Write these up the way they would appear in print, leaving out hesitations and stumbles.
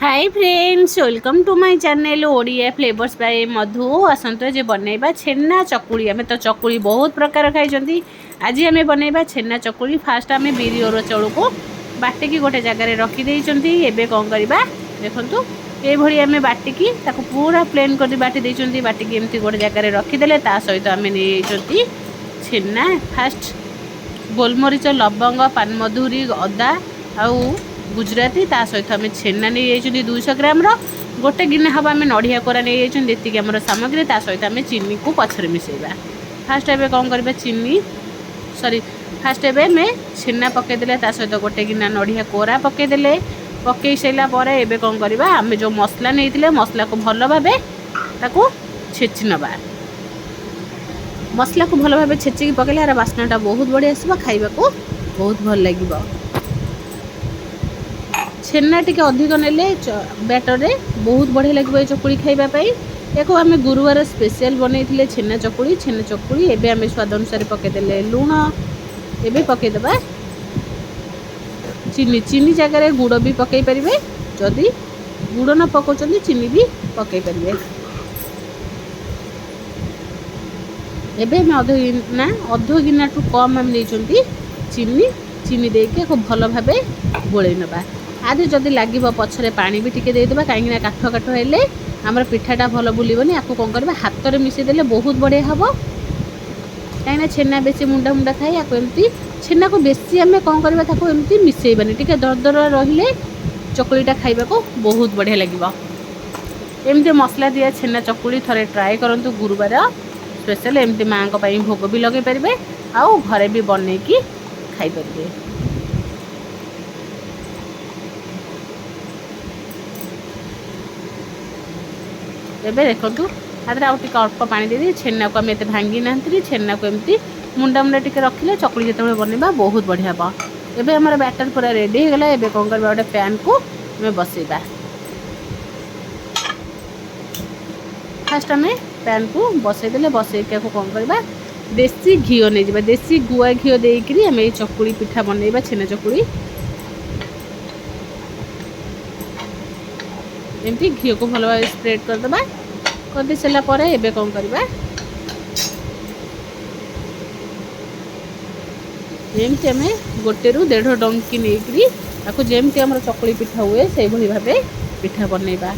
Hi friends, welcome to my channel Odia flavours by Madhu. आसंत जे बनैबा छेना चकुली। आमे तो चकुली बहुत प्रकार खाई। आज आमे बनैबा छेना चकुली। फास्ट आमे बिरी और चाउल को बाटिकी गोटे जगार रखिदेइछंती। एबे कोन करबा देखंतु, ए भली आमे बाटिकी ताको पूरा प्लेन कर बाटी देइछंती। बाटिकी एमती गोटे जगार रखिदेले ता सहित आमे नेइछंती छेना। फास्ट गोलमरीच, लवंग, पानमधुरी, अदा आउ गुजराती ता सहित आम छेना नहीं 200 ग्राम गोटे गिने हम आम नड़िया कोरा नहीं जी आम सामग्री ता सहित आम चीनी को पछरे मिसेबा। फास्ट एबे कौन करबा चीनी सॉरी फास्ट एबे में छेना पकईदे ता सहित गोटे गिना नड़िया कोरा पकईदे। पकई सारा पर एबे कौन करबा आम जो मसला नहीं मसला को भल भाबे ताको छेची नबा। मसला को भल भाबे छेचिकी पकईले यार बास्नाटा बहुत बढ़िया आसबा, खाइबा को बहुत भल लागिबा। छेना टी अधिक नेले बैटर रे बहुत बढ़िया लगे चकुली खाइबापी। याको आम गुरुवार स्पेशल बनई छेना चकुली। एबे आम स्वाद अनुसार पकईदे लुण। एबे पकईदबा चीनी जगार गुड़ भी पकई पारे। जदि गुड़ न पकाउछन्ती चीनी भी पकई पारे। एबे हम अध गिना टू कम आम नहीं चीनी देके भल भाबे गोलई नबा। आदि जदि लगे पछरे पानी भी टिके देदेबा कहीं काठ काठ हेले आमर पिठाटा भल बुलबनी। आपको कौन करबा हाथ में मिसेदेले बहुत बढ़िया हम। कहीं छेना बेसी मुंडा मुंडा खाए या एमती छेना को बेसी आम कौन करबा ताको एमती मिसेबानी। टिके दरदर रहिले चकुलीटा खाइबा को बहुत बढ़िया लगिबा। एमती मसला दिया छेना चकुली थरे ट्राए करंतु। गुरुवार स्पेशल एमती माँ को भोग भी लगे पारे आउ घरे भी बनईकी खाई पारे। एबे देखंतु आदरा आउ टिके अल्प पानी दे दी। छेना को आम एते भांगी नांती। छेना को एमती मुंडा मुंडा टिके रखिले चकुली जेतेबेले बनैबा बहुत बढ़िया बा। एबे हमर बैटर पूरा रेडी हो गला। एबे कोन करबा गोटे पैन को हमें बसैबा। फास्ट हमें पैन को बसई देले बसैके को कोन करबा देसी घिओ नै जिबा। देसी गुआ घिओ देइकरी हमें चकुली पिठा बनैबा छेना चकुली। एमती घी को भल भाव स्प्रेड करदे करदे सारा पर एबे कौन करबा एमती आम गोटे रु 1.5 डंकी नहीं जमती आम चकुली पिठा हुए से भाव पिठा बनैबा।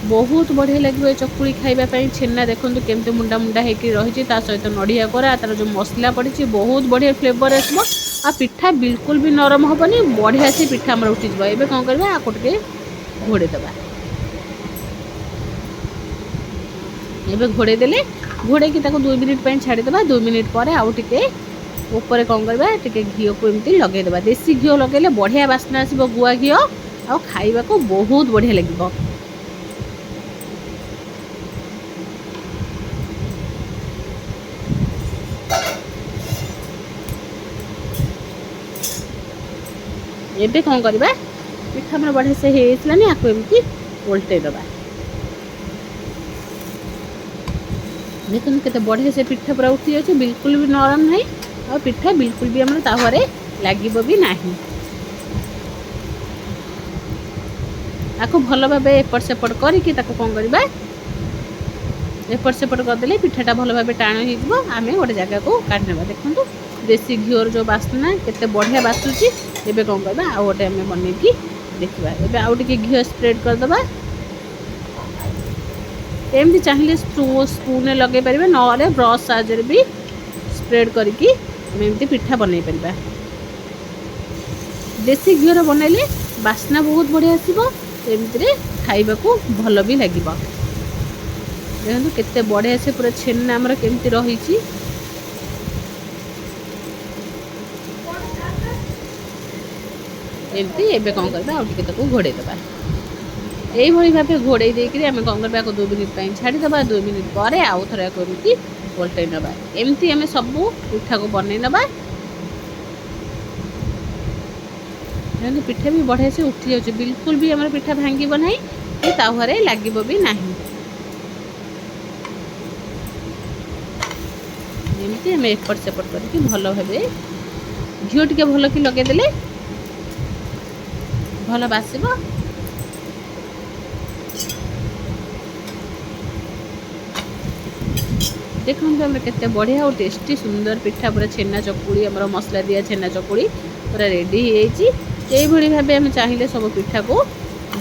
बहुत बढ़िया लगे चकुली खाइबापी। छेना देखो केमती मुंडा मुंडा होकर रही सहित नड़िया कोरा तार जो मसला पड़ी बहुत बढ़िया फ्लेवर आसो। आ पिठा बिल्कुल भी नरम हेनी, बढ़िया से पिठा आम उठीज। एबे कौन करबा आपको टे घोड़े दबा। एबे घोड़े देले घोड़े की 2 मिनिट पे छाड़ीदबा। 2 मिनिट पर आउ टिके ऊपर कौन करबा टिके घी को एमती लगेदेबा। देसी घी लगेले बढ़िया बास्ना आसो गुआ घी आ खाइबा को बहुत बढ़िया लगिबो। एबे कौन करबा पिठा हमर बढ़िया से हेइसलानी आको एमती उल्टे दबा। देखो केते बढ़िया से पिठा पूरा उठी जाए, बिल्कुल भी नरम नहीं और पिठा बिल्कुल भी हमर तावरे लागिबो भी नहीं। आको भल भाव एपट सेपट करके कौन करबा एपट सेपट करदेले पिठाटा भल भाव टाण हो। आम गोटे जगह को काढ़ी ना। देखो देसी घीर जो बास्ना केते बढ़िया बासुची। एबे कौन करबा आ गोटे आम बनईकी देखा। एबे आउ टिके घी स्प्रेड करदबा। एमती चाहिए स्पून लगे पारे ना ब्रश साहाଯ୍य भी स्प्रेड करके एमती पिठा बनई पार। देसी घीर बनइले बास्ना बहुत बढ़िया आसो। एमती खाइबा को भल भी लगे। देखो केते बढ़िया से पूरा छेना आमर केमती रही। एमती एबे कौन करबा आउ टिके ताको घोड़े दबा। यही भाव घोड़े देकर आम कौन करबा 2 मिनिट पे छाड़ीदबा। 2 मिनिट पर आउ थे एमती उल्टे नबा। एमती आम सबू पिठा को बनई नबा। पिठा भी बढ़िया से उठी जाऊँ, बिल्कुल भी आम पिठा भांगब ना कि तावरे लगे भी नहीं। एमती आम एपट सेपट करके भल भाव घी टिके भल कि लगेदेले भल बासिबो। देखो आम के बढ़िया और टेस्टी सुंदर पिठा पूरा छेना चकुड़ी आम मसला दिया छेना चकुड़ी पूरा रेडी हो भाव आम चाहिए सब पिठा को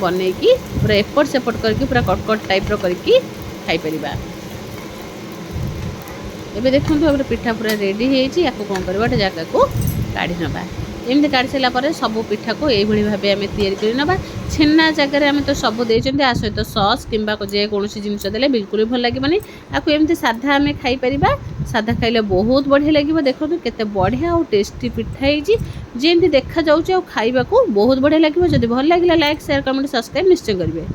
बनई की पूरा एपट सेपट करके पूरा कटकट टाइप करके खाई परिबा। एबे देखो पिठा पूरा रेडी या कौन कर गोटे जगह को काढ़ी नवा एमती काढ़ी सारा पर सब पिठा को यही भाव आम या छेना जगह आम तो सब देते आ सहित सस कि जेकोसी जिनस देले बिल्कुल भल लगे आपको एमती साधा आम खाईपर साधा खाइले बहुत बढ़िया लगे। देखो केते बढ़िया और टेस्टी पिठा जमी देखा जाऊँ खाइबा को बहुत बढ़िया लगे। जब भल लगे लाइक शेयर कमेंट सब्सक्राइब निश्चय करेंगे।